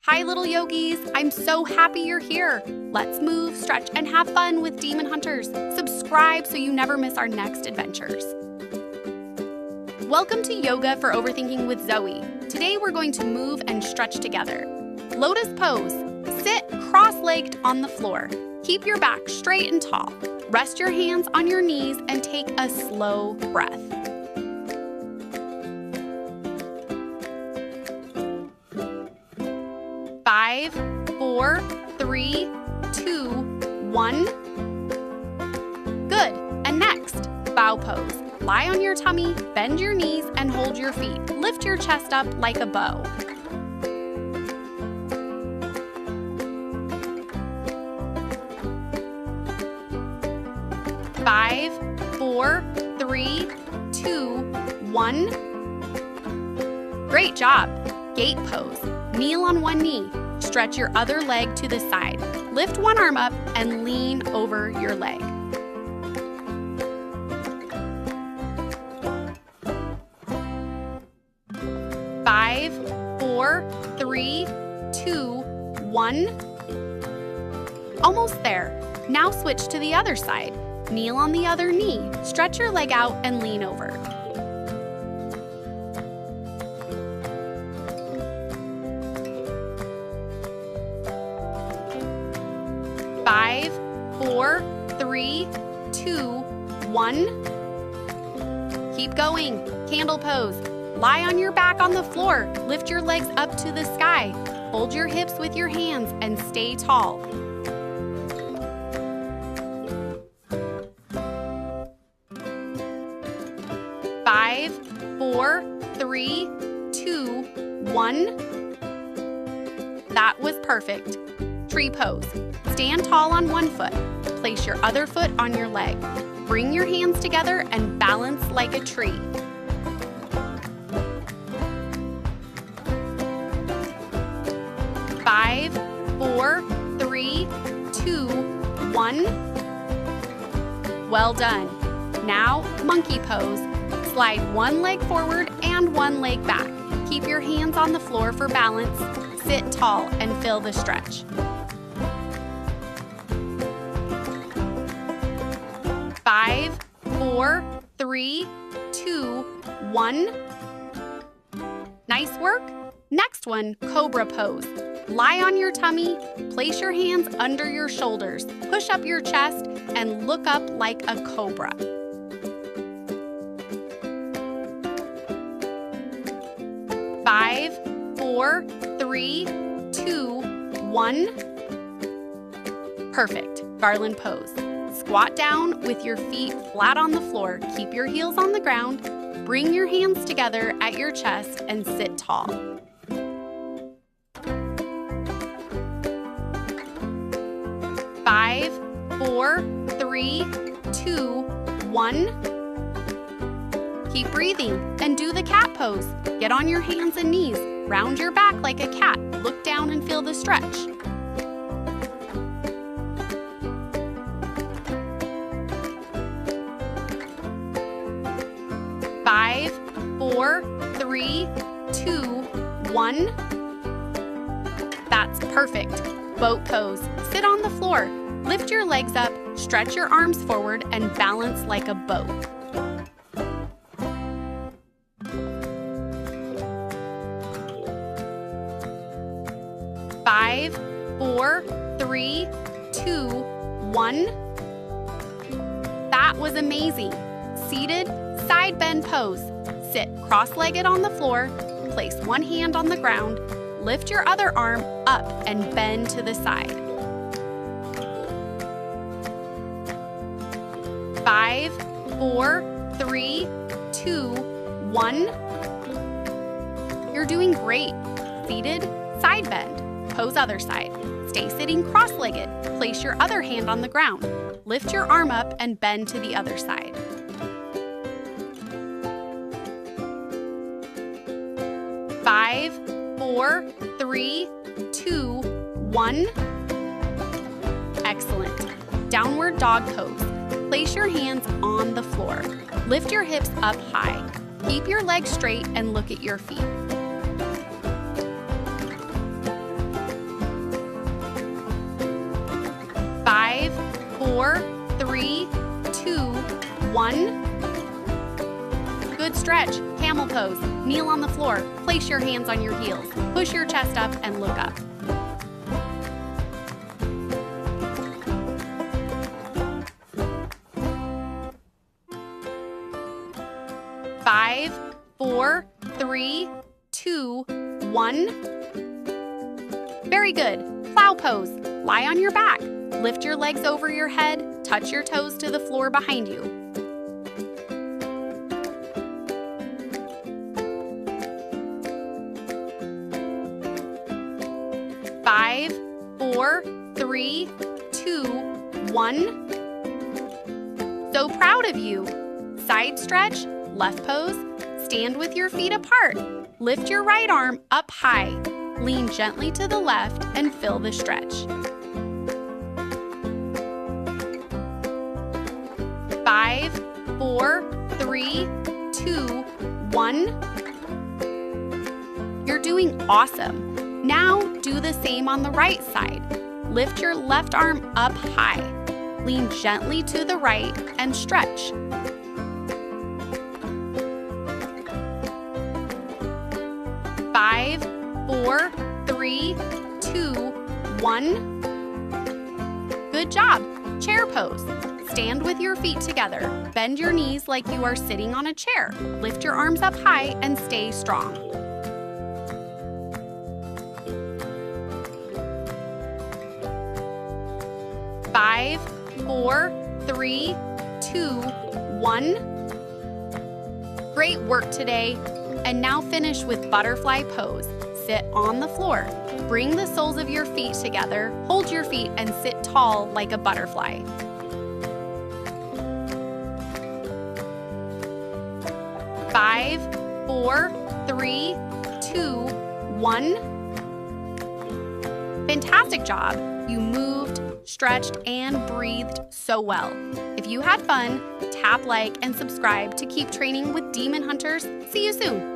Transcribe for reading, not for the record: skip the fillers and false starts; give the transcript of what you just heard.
Hi, little yogis. I'm so happy you're here. Let's move, stretch, and have fun with Demon Hunters. Subscribe so you never miss our next adventures. Welcome to Yoga for Overthinking with Zoey. Today we're going to move and stretch together. Lotus pose. Sit cross-legged on the floor. Keep your back straight and tall. Rest your hands on your knees and take a slow breath. 5, 4, 3, 2, 1. Good. And next, bow pose. Lie on your tummy, bend your knees, and hold your feet. Lift your chest up like a bow. 5, 4, 3, 2, 1. Great job. Gate pose. Kneel on one knee. Stretch your other leg to the side. Lift one arm up and lean over your leg. 5, 4, 3, 2, 1. Almost there. Now switch to the other side. Kneel on the other knee. Stretch your leg out and lean over. 5, 4, 3, 2, 1. Keep going. Candle pose. Lie on your back on the floor. Lift your legs up to the sky. Hold your hips with your hands and stay tall. 5, 4, 3, 2, 1. That was perfect. Tree pose. Stand tall on one foot. Place your other foot on your leg. Bring your hands together and balance like a tree. 5, 4, 3, 2, 1. Well done. Now, monkey pose. Slide one leg forward and one leg back. Keep your hands on the floor for balance. Sit tall and feel the stretch. 5, 4, 3, 2, 1. Nice work. Next one, cobra pose. Lie on your tummy, place your hands under your shoulders, push up your chest, and look up like a cobra. 5, 4, 3, 2, 1. Perfect. Garland pose. Squat down with your feet flat on the floor. Keep your heels on the ground. Bring your hands together at your chest and sit tall. 5, 4, 3, 2, 1. Keep breathing and do the cat pose. Get on your hands and knees. Round your back like a cat. Look down and feel the stretch. 5, 4, 3, 2, 1. That's perfect. Boat pose. Sit on the floor. Lift your legs up, stretch your arms forward, and balance like a boat. 5, 4, 3, 2, 1. That was amazing. Seated, side bend pose. Sit cross-legged on the floor. Place one hand on the ground. Lift your other arm up and bend to the side. 5, 4, 3, 2, 1. You're doing great. Seated, side bend. Pose other side. Stay sitting cross-legged. Place your other hand on the ground. Lift your arm up and bend to the other side. 5, 4, 3, 2, 1. Excellent. Downward dog pose. Place your hands on the floor. Lift your hips up high. Keep your legs straight and look at your feet. 1. Good stretch. Camel pose. Kneel on the floor. Place your hands on your heels. Push your chest up and look up. 5, 4, 3, 2, 1. Very good. Plow pose. Lie on your back. Lift your legs over your head. Touch your toes to the floor behind you. 5, 4, 3, 2, 1. So proud of you. Side stretch, left pose. Stand with your feet apart. Lift your right arm up high. Lean gently to the left and fill the stretch. 5, 4, 3, 2, 1. You're doing awesome. Now do the same on the right side. Lift your left arm up high. Lean gently to the right and stretch. 5, 4, 3, 2, 1. Good job. Chair pose. Stand with your feet together. Bend your knees like you are sitting on a chair. Lift your arms up high and stay strong. 5, 4, 3, 2, 1. Great work today. And now finish with butterfly pose. Sit on the floor. Bring the soles of your feet together. Hold your feet and sit tall like a butterfly. 5, 4, 3, 2, 1. Fantastic job. You moved, stretched, and breathed so well. If you had fun, tap like and subscribe to keep training with Demon Hunters. See you soon.